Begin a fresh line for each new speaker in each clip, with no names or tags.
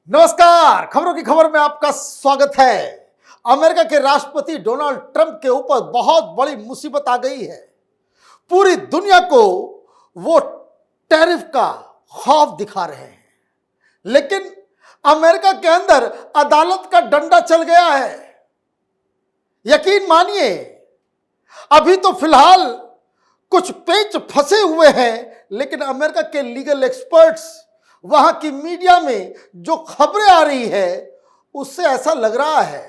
नमस्कार, खबरों की खबर में आपका स्वागत है। अमेरिका के राष्ट्रपति डोनाल्ड ट्रंप के ऊपर बहुत बड़ी मुसीबत आ गई है। पूरी दुनिया को वो टैरिफ का खौफ दिखा रहे हैं, लेकिन अमेरिका के अंदर अदालत का डंडा चल गया है। यकीन मानिए, अभी तो फिलहाल कुछ पेच फंसे हुए हैं, लेकिन अमेरिका के लीगल एक्सपर्ट्स, वहां की मीडिया में जो खबरें आ रही है उससे ऐसा लग रहा है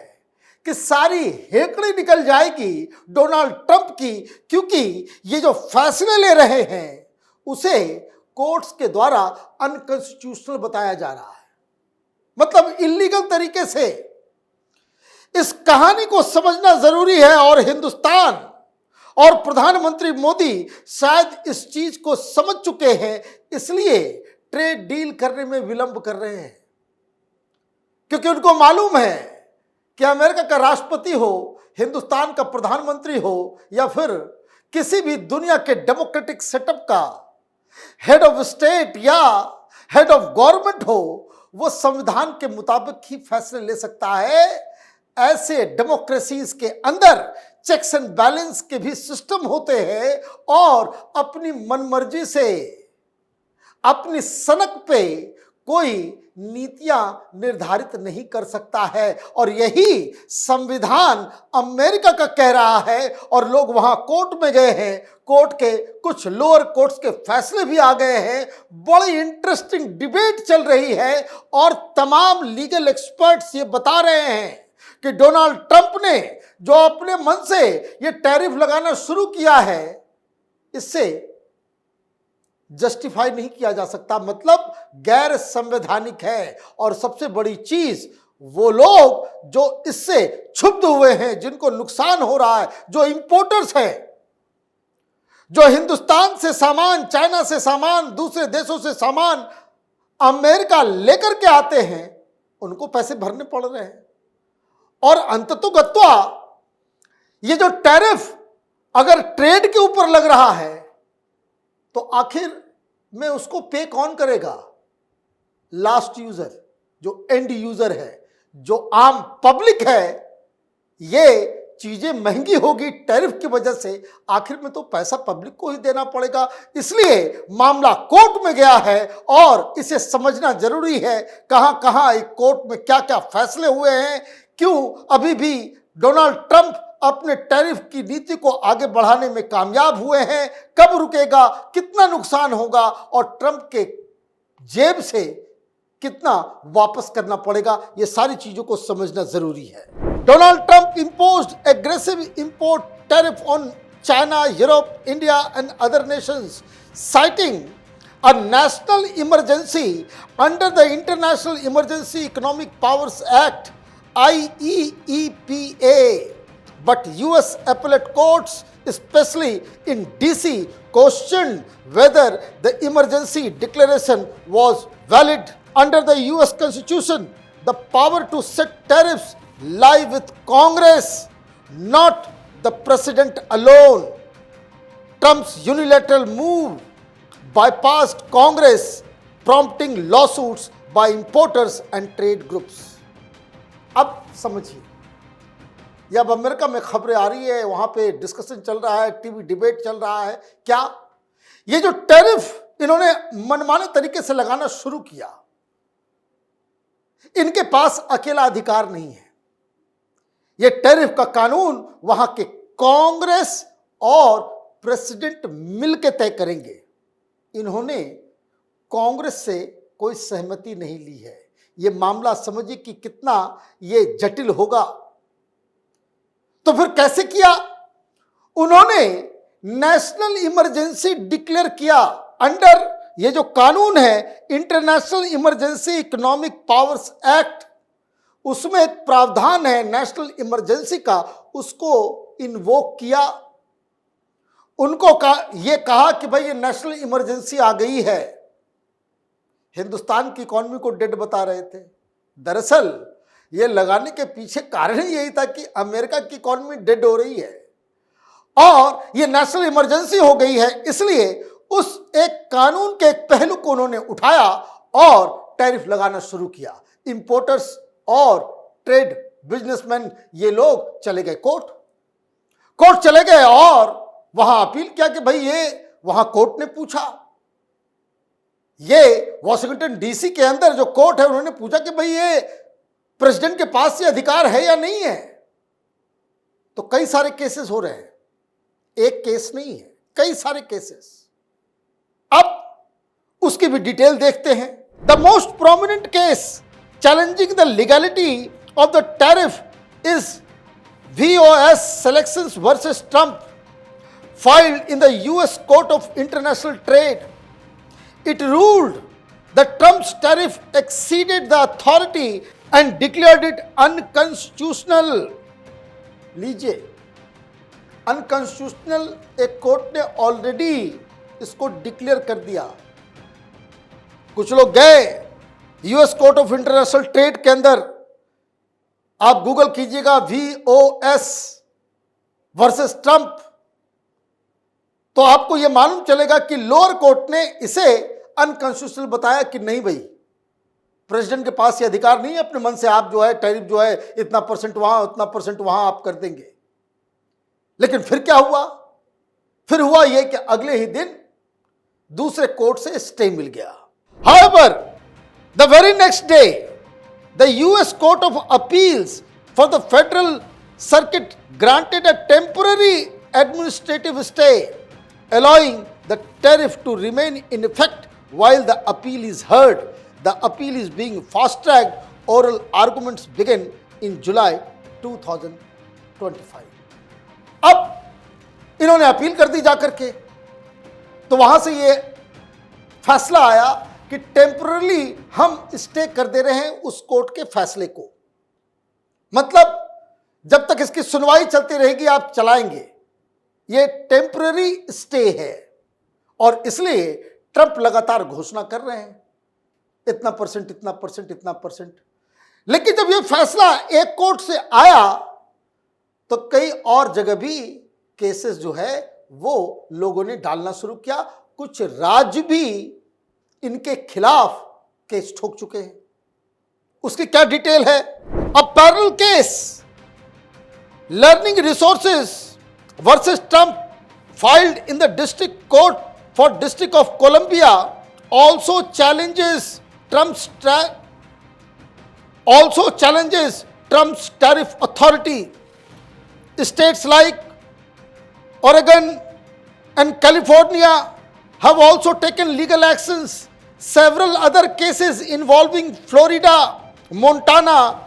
कि सारी हेकड़ी निकल जाएगी डोनाल्ड ट्रंप की, क्योंकि ये जो फैसले ले रहे हैं उसे कोर्ट्स के द्वारा अनकॉन्स्टिट्यूशनल बताया जा रहा है, मतलब इलीगल तरीके से। इस कहानी को समझना जरूरी है और हिंदुस्तान और प्रधानमंत्री मोदी शायद इस चीज को समझ चुके हैं, इसलिए ट्रेड डील करने में विलंब कर रहे हैं। क्योंकि उनको मालूम है कि अमेरिका का राष्ट्रपति हो, हिंदुस्तान का प्रधानमंत्री हो, या फिर किसी भी दुनिया के डेमोक्रेटिक सेटअप का हेड ऑफ स्टेट या हेड ऑफ गवर्नमेंट हो, वो संविधान के मुताबिक ही फैसले ले सकता है। ऐसे डेमोक्रेसीज के अंदर चेक्स एंड बैलेंस के भी सिस्टम होते हैं और अपनी मनमर्जी से, अपनी सनक पे कोई नीतियां निर्धारित नहीं कर सकता है। और यही संविधान अमेरिका का कह रहा है और लोग वहां कोर्ट में गए हैं, कोर्ट के कुछ लोअर कोर्ट्स के फैसले भी आ गए हैं। बड़ी इंटरेस्टिंग डिबेट चल रही है और तमाम लीगल एक्सपर्ट्स ये बता रहे हैं कि डोनाल्ड ट्रंप ने जो अपने मन से ये टैरिफ लगाना शुरू किया है, इससे जस्टिफाई नहीं किया जा सकता, मतलब गैर संवैधानिक है। और सबसे बड़ी चीज, वो लोग जो इससे क्षुब्ध हुए हैं, जिनको नुकसान हो रहा है, जो इंपोर्टर्स हैं, जो हिंदुस्तान से सामान, चाइना से सामान, दूसरे देशों से सामान अमेरिका लेकर के आते हैं, उनको पैसे भरने पड़ रहे हैं। और अंततोगत्वा ये जो टैरिफ अगर ट्रेड के ऊपर लग रहा है तो आखिर में उसको पे कौन करेगा? लास्ट यूजर, जो एंड यूजर है, जो आम पब्लिक है। ये चीजें महंगी होगी टैरिफ की वजह से, आखिर में तो पैसा पब्लिक को ही देना पड़ेगा। इसलिए मामला कोर्ट में गया है और इसे समझना जरूरी है, कहां कहां एक कोर्ट में क्या क्या फैसले हुए हैं, क्यों अभी भी डोनाल्ड ट्रंप अपने टैरिफ की नीति को आगे बढ़ाने में कामयाब हुए हैं, कब रुकेगा, कितना नुकसान होगा और ट्रंप के जेब से कितना वापस करना पड़ेगा, ये सारी चीजों को समझना जरूरी है। Donald Trump imposed aggressive import tariff on China, Europe, India and other nations, citing a national emergency under the International Emergency Economic Powers Act, IEEPA. But US appellate courts, especially in DC, questioned whether the emergency declaration was valid. Under the US Constitution, the power to set tariffs lie with Congress, not the President alone. Trump's unilateral move bypassed Congress, prompting lawsuits by importers and trade groups. अब समझिए, ये अब America में खबरें आ रही है, वहां पे डिस्कशन चल रहा है, टीवी डिबेट चल रहा है। क्या ये जो टैरिफ इन्होंने मनमाने तरीके से लगाना शुरू किया, इनके पास अकेला अधिकार नहीं है। ये टैरिफ का कानून वहां के कांग्रेस और प्रेसिडेंट मिलकर तय करेंगे। इन्होंने कांग्रेस से कोई सहमति नहीं ली है। ये मामला समझिए कि कितना ये जटिल होगा। तो फिर कैसे किया? उन्होंने नेशनल इमरजेंसी डिक्लेयर किया। अंडर ये जो कानून है, international emergency economic powers act, उसमें एक प्रावधान है नेशनल इमरजेंसी का, उसको इन्वोक किया। उनको ये कहा कि भाई ये नेशनल इमरजेंसी आ गई है। हिंदुस्तान की इकॉनमी को डेड बता रहे थे। दरअसल ये लगाने के पीछे कारण ही यही था कि अमेरिका की इकॉनमी डेड हो रही है और ये नेशनल इमरजेंसी हो गई है। इसलिए उस एक कानून के एक पहलू को उन्होंने उठाया और टैरिफ लगाना शुरू किया। इंपोर्टर्स और ट्रेड बिजनेसमैन ये लोग चले गए कोर्ट चले गए और वहां अपील किया कि भाई ये वहां कोर्ट ने पूछा, ये वॉशिंगटन डीसी के अंदर जो कोर्ट है उन्होंने पूछा कि भाई ये प्रेसिडेंट के पास ये अधिकार है या नहीं है। तो कई सारे केसेस हो रहे हैं, एक केस नहीं है, कई सारे केसेस। अब उसकी भी डिटेल देखते हैं। The most prominent case challenging the legality of the tariff is VOS selections versus Trump, filed in the US Court of International Trade. It ruled that Trump's tariff exceeded the authority and declared it unconstitutional. लीजिए, unconstitutional एक court ने already इसको declare कर दिया। कुछ लोग गए US court of international trade के अंदर, आप गूगल कीजिएगा VOS वर्सेस ट्रंप, तो आपको यह मालूम चलेगा कि लोअर कोर्ट ने इसे अनकॉन्स्टिट्यूशनल बताया कि नहीं भाई, प्रेसिडेंट के पास ये अधिकार नहीं है अपने मन से आप जो है टैरिफ जो है इतना परसेंट वहां उतना परसेंट वहां आप कर देंगे। लेकिन फिर क्या हुआ? फिर हुआ यह कि अगले ही दिन दूसरे कोर्ट से स्टे मिल गया। However, the very next day, the US Court of Appeals for the Federal Circuit granted a temporary administrative stay, allowing the tariff to remain in effect while the appeal is heard. The appeal is being fast-tracked. Oral arguments begin in July 2025. अब इन्होंने appeal कर दी जाकर के, तो वहां से ये फैसला आया कि टेम्पररी हम स्टे कर दे रहे हैं उस कोर्ट के फैसले को। मतलब जब तक इसकी सुनवाई चलती रहेगी आप चलाएंगे, ये टेम्पररी स्टे है। और इसलिए ट्रंप लगातार घोषणा कर रहे हैं इतना परसेंट इतना परसेंट इतना परसेंट। लेकिन जब ये फैसला एक कोर्ट से आया तो कई और जगह भी केसेस जो है वो लोगों ने डालना शुरू किया। कुछ राज्य भी इनके खिलाफ केस ठोक चुके हैं। उसकी क्या डिटेल है? A parallel case learning resources versus Trump filed in the district court for district of Columbia also challenges Trump's tariff authority. States like Oregon and California have also taken legal actions. Several other cases involving Florida, Montana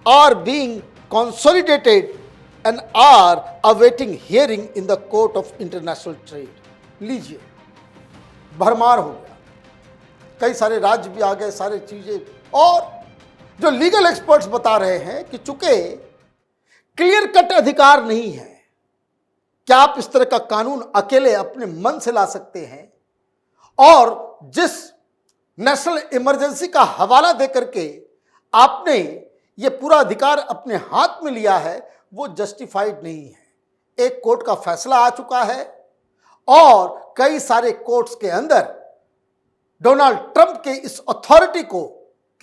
are being consolidated and are awaiting hearing in the Court of International Trade. लीजिए, भरमार हो गया, कई सारे राज्य भी आ गए, सारे चीजें। और जो लीगल एक्सपर्ट्स बता रहे हैं कि चूंकि क्लियर कट अधिकार नहीं है, क्या आप इस तरह का कानून अकेले अपने मन से ला सकते हैं? और जिस नेशनल इमरजेंसी का हवाला देकर के आपने ये पूरा अधिकार अपने हाथ में लिया है वो जस्टिफाइड नहीं है। एक कोर्ट का फैसला आ चुका है और कई सारे कोर्ट्स के अंदर डोनाल्ड ट्रंप के इस अथॉरिटी को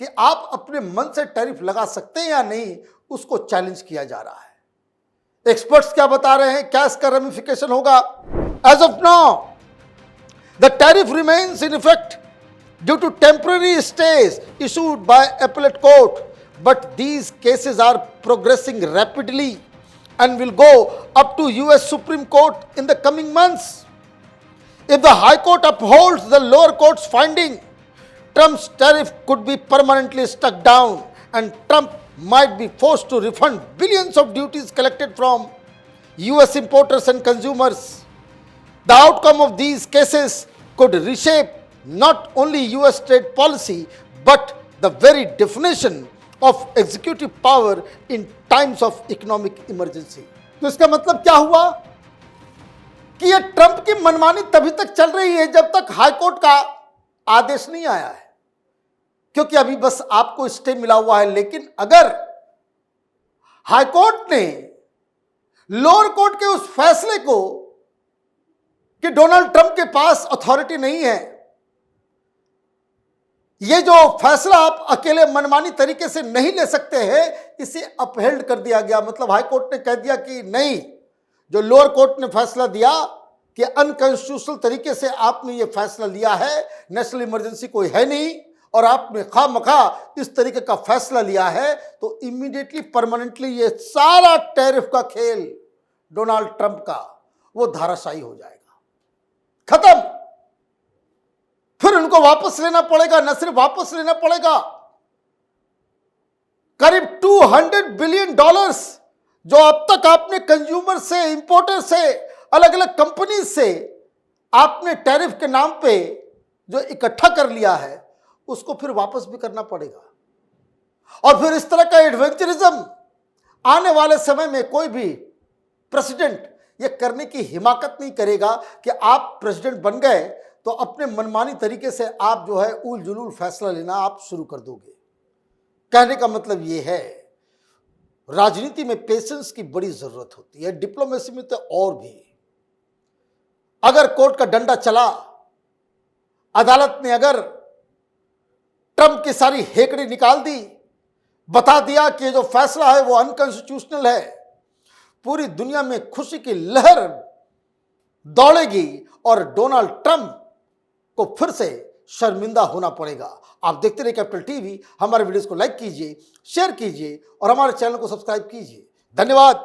कि आप अपने मन से टैरिफ लगा सकते हैं या नहीं, उसको चैलेंज किया जा रहा है। एक्सपर्ट्स क्या बता रहे हैं, क्या इसका रेमिफिकेशन होगा? As of now the tariff remains in effect due to temporary stage issued by appellate court, but these cases are progressing rapidly and will go up to US Supreme Court in the coming months. If the High Court upholds the lower court's finding, Trump's tariff could be permanently struck down and Trump might be forced to refund billions of duties collected from US importers and consumers. The outcome of these cases could reshape not only US trade policy but the very definition of executive power in times of economic emergency. तो इसका मतलब क्या हुआ कि ये Trump की मनमानी तभी तक चल रही है जब तक हाई कोर्ट का आदेश नहीं आया है, क्योंकि अभी बस आपको स्टे मिला हुआ है। लेकिन अगर हाई कोर्ट ने लोअर कोर्ट के उस फैसले को कि डोनाल्ड ट्रंप के पास अथॉरिटी नहीं है, ये जो फैसला आप अकेले मनमानी तरीके से नहीं ले सकते हैं, इसे अपहेल्ड कर दिया गया। मतलब हाई कोर्ट ने कह दिया कि नहीं, जो लोअर कोर्ट ने फैसला दिया कि अनकॉन्स्टिट्यूशनल तरीके से आपने ये फैसला लिया है, नेशनल इमरजेंसी कोई है नहीं और आपने खामखा इस तरीके का फैसला लिया है, तो इमीडिएटली परमानेंटली ये सारा टैरिफ का खेल डोनाल्ड ट्रंप का वो धाराशायी हो जाएगा, खत्म। फिर उनको वापस लेना पड़ेगा, न सिर्फ वापस लेना पड़ेगा, करीब $200 बिलियन जो अब तक आपने कंज्यूमर से, इंपोर्टर से, अलग अलग कंपनी से आपने टैरिफ के नाम पे जो इकट्ठा कर लिया है, उसको फिर वापस भी करना पड़ेगा। और फिर इस तरह का एडवेंचरिज्म आने वाले समय में कोई भी प्रेसिडेंट ये करने की हिमाकत नहीं करेगा कि आप प्रेसिडेंट बन गए तो अपने मनमानी तरीके से आप जो है उल जुलूल फैसला लेना आप शुरू कर दोगे। कहने का मतलब ये है, राजनीति में पेशेंस की बड़ी जरूरत होती है, डिप्लोमेसी में तो और भी। अगर कोर्ट का डंडा चला, अदालत ने अगर ट्रंप की सारी हेकड़ी निकाल दी, बता दिया कि जो फैसला है वो अनकॉन्स्टिट्यूशनल है, पूरी दुनिया में खुशी की लहर दौड़ेगी और डोनाल्ड ट्रंप को फिर से शर्मिंदा होना पड़ेगा। आप देखते रहिए कैपिटल टीवी। हमारे वीडियोस को लाइक कीजिए, शेयर कीजिए और हमारे चैनल को सब्सक्राइब कीजिए। धन्यवाद।